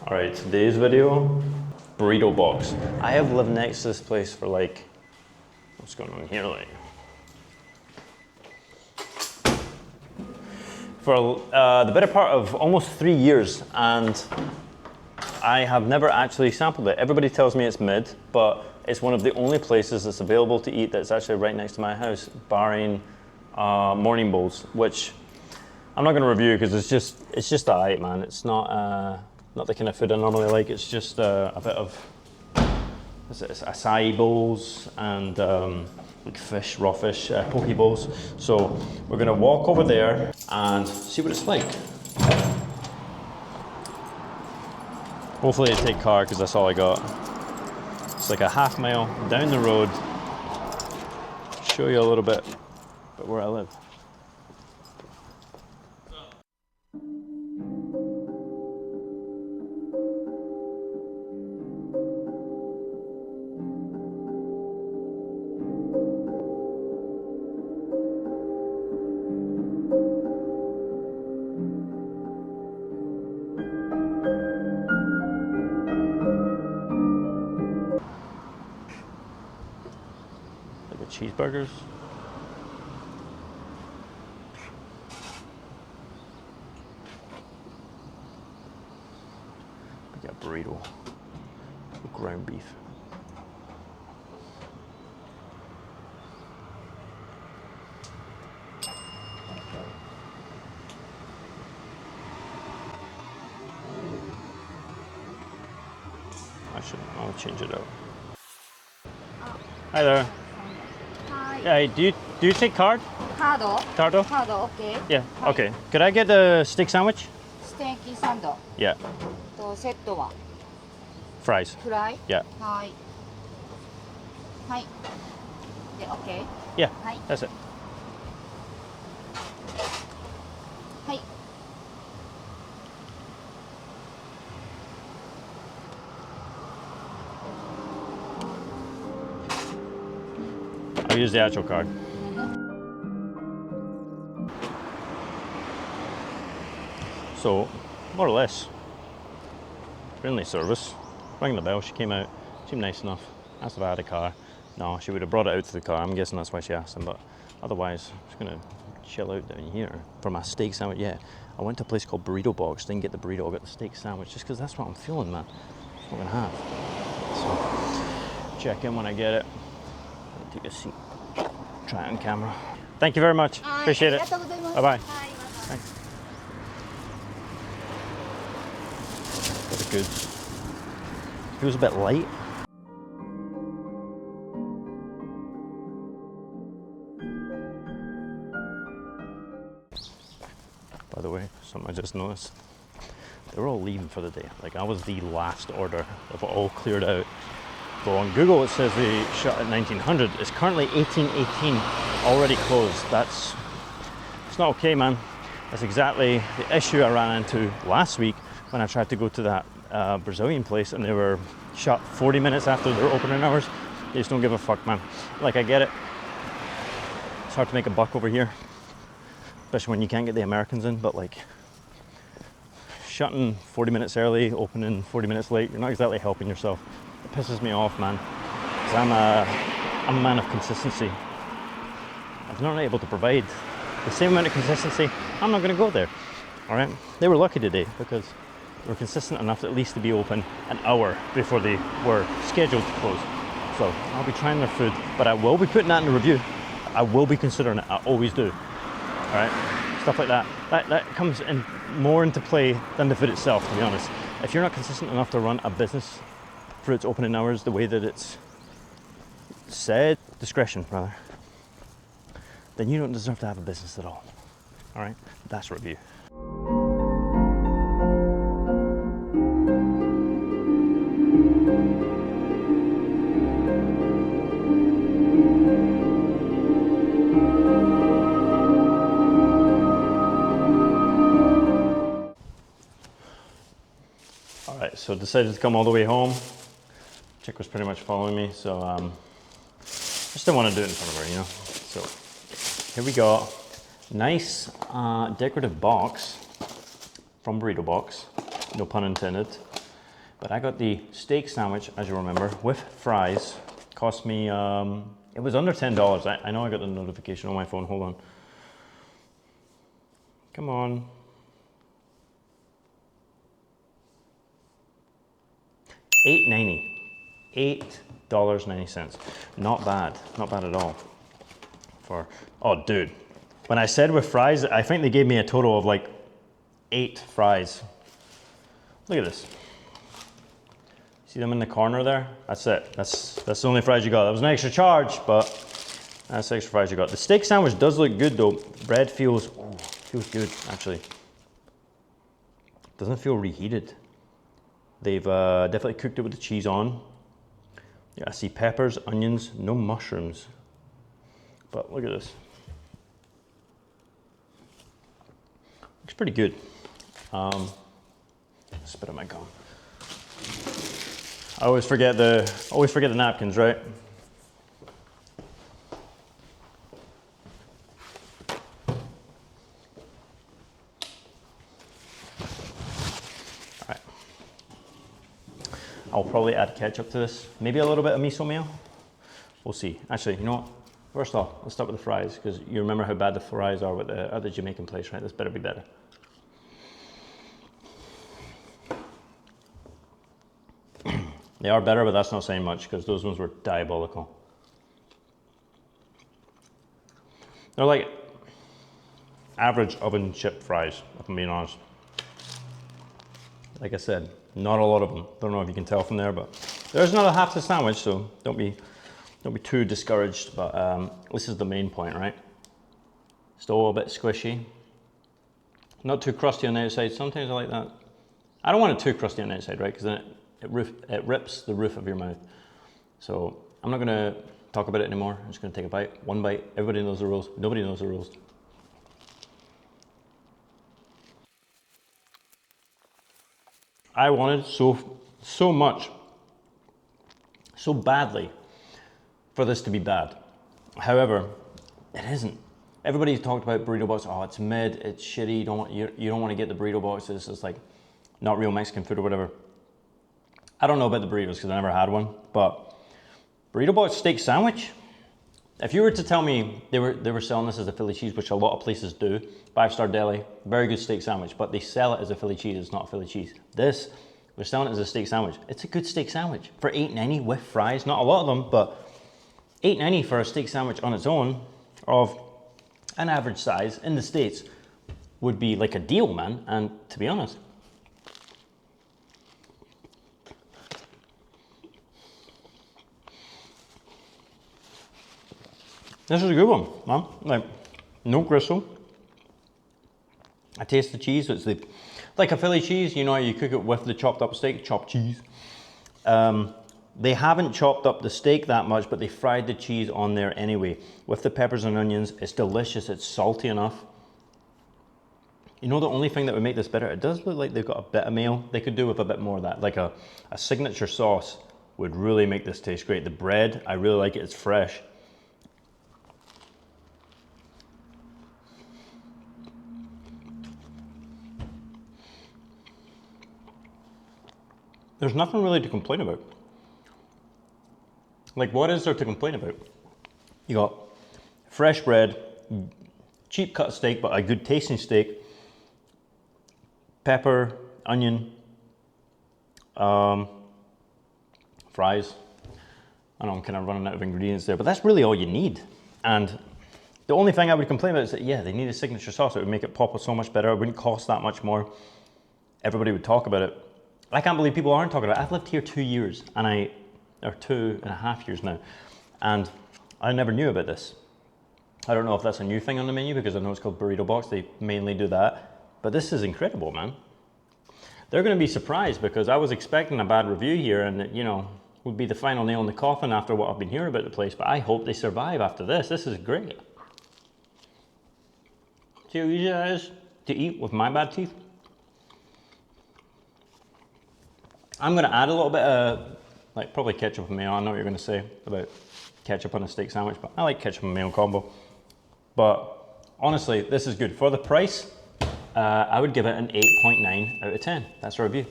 All right, today's video, Burrito Box. I have lived next to this place for like, what's going on here, like? For the better part of almost 3 years, and I have never actually sampled it. Everybody tells me it's mid, but it's one of the only places that's available to eat that's actually right next to my house, barring morning bowls, which I'm not gonna review because it's just alright, man. It's not the kind of food I normally like. It's just a bit of acai bowls and like fish, raw fish, poke bowls. So we're gonna walk over there and see what it's like. Hopefully I take car because that's all I got. It's like a half mile down the road. Show you a little bit about where I live. Cheeseburgers. We got burrito, ground beef. I'll change it out. Hi there. Hi. Do you take card? Card? Card, okay. Yeah, okay. Could I get a steak sandwich? Steak sandwich. Yeah. Set wa? Fries. Fry? Yeah. Hi. Hi. Yeah, okay. Yeah, Hi. that's it. Hi. I'll use the actual card. So, more or less, friendly service. Rang the bell, she came out, seemed nice enough. Asked if I had a car. No, she would have brought it out to the car. I'm guessing that's why she asked him, but otherwise, I'm just gonna chill out down here for my steak sandwich. Yeah, I went to a place called Burrito Box, didn't get the burrito, I got the steak sandwich, just because that's what I'm feeling, man. That's what I'm gonna have. So, check in when I get it. Take a seat. Try it on camera. Thank you very much. Appreciate it. Bye-bye. Thanks. Got the goods. Feels a bit light. By the way, something I just noticed. They're all leaving for the day. Like, I was the last order. They've all cleared out. So on Google it says they shut at 1900. It's currently 1818, already closed. It's not okay, man. That's exactly the issue I ran into last week when I tried to go to that Brazilian place and they were shut 40 minutes after their opening hours. They just don't give a fuck, man. Like, I get it. It's hard to make a buck over here, especially when you can't get the Americans in, but like, shutting 40 minutes early, opening 40 minutes late, you're not exactly helping yourself. It pisses me off, man, because I'm a man of consistency. If they're not able to provide the same amount of consistency, I'm not going to go there. All right? They were lucky today because they were consistent enough at least to be open an hour before they were scheduled to close. So I'll be trying their food, but I will be putting that in the review. I will be considering it. I always do. All right? Stuff like that. That comes in more into play than the food itself, to be honest. If you're not consistent enough to run a business for its opening hours the way that it's said, discretion rather, then you don't deserve to have a business at all. All right, that's review. All right, so decided to come all the way home. Chick was pretty much following me, so I just didn't want to do it in front of her, you know. So here we go. Nice decorative box from Burrito Box, no pun intended. But I got the steak sandwich, as you remember, with fries. Cost me, it was under $10. I know I got the notification on my phone, hold on. Come on. $8.90. $8.90. Not bad at all. For, oh dude, when I said with fries, I think they gave me a total of like 8 fries. Look at this. See them in the corner there? That's it. That's the only fries you got. That was an extra charge, but that's the extra fries you got. The steak sandwich does look good though. Bread feels good actually. Doesn't feel reheated. They've definitely cooked it with the cheese on. Yeah, I see peppers, onions, no mushrooms. But look at this. Looks pretty good. Spit on my gum. I always forget the napkins, right? All right. I'll probably add ketchup to this. Maybe a little bit of miso mayo. We'll see. Actually, you know what? First off, let's start with the fries, because you remember how bad the fries are with the other Jamaican place, right? This better be better. They are better, but that's not saying much, because those ones were diabolical. They're like average oven chip fries, if I'm being honest. Like I said, not a lot of them. Don't know if you can tell from there, but there's another half the sandwich, so don't be too discouraged. But this is the main point, right? Still a bit squishy. Not too crusty on the outside. Sometimes I like that. I don't want it too crusty on the outside, right? Because then it rips the roof of your mouth. So I'm not gonna talk about it anymore. I'm just gonna take a bite, one bite. Everybody knows the rules. Nobody knows the rules. I wanted so much, so badly for this to be bad. However, it isn't. Everybody's talked about Burrito Box. Oh, it's mid, it's shitty. You don't want to get the Burrito Box. This is like not real Mexican food or whatever. I don't know about the burritos because I never had one, but Burrito Box steak sandwich. If you were to tell me they were selling this as a Philly cheese, which a lot of places do, 5-star deli, very good steak sandwich, but they sell it as a Philly cheese. It's not a Philly cheese. This, they're selling it as a steak sandwich. It's a good steak sandwich for $8.90 with fries. Not a lot of them, but $8.90 for a steak sandwich on its own of an average size in the States would be like a deal, man. And to be honest, this is a good one, man. Like, no gristle. I taste the cheese. It's like a Philly cheese. You know, you cook it with the chopped up steak, chopped cheese. They haven't chopped up the steak that much, but they fried the cheese on there anyway. With the peppers and onions, it's delicious. It's salty enough. You know, the only thing that would make this better, it does look like they've got a bit of mayo. They could do with a bit more of that. Like a signature sauce would really make this taste great. The bread, I really like it. It's fresh. There's nothing really to complain about. Like, what is there to complain about? You got fresh bread, cheap cut steak, but a good tasting steak, pepper, onion, fries. I know I'm kind of running out of ingredients there, but that's really all you need. And the only thing I would complain about is that, yeah, they need a signature sauce. It would make it pop so much better. It wouldn't cost that much more. Everybody would talk about it. I can't believe people aren't talking about it. I've lived here 2 years, or 2.5 years now, and I never knew about this. I don't know if that's a new thing on the menu, because I know it's called Burrito Box. They mainly do that, but this is incredible, man. They're going to be surprised, because I was expecting a bad review here, and it, you know, would be the final nail in the coffin after what I've been hearing about the place, but I hope they survive after this. This is great. See how easy that is to eat with my bad teeth? I'm going to add a little bit of, like, probably ketchup and mayo. I know what you're going to say about ketchup on a steak sandwich, but I like ketchup and mayo combo. But honestly, this is good. For the price, I would give it an 8.9 out of 10. That's our review.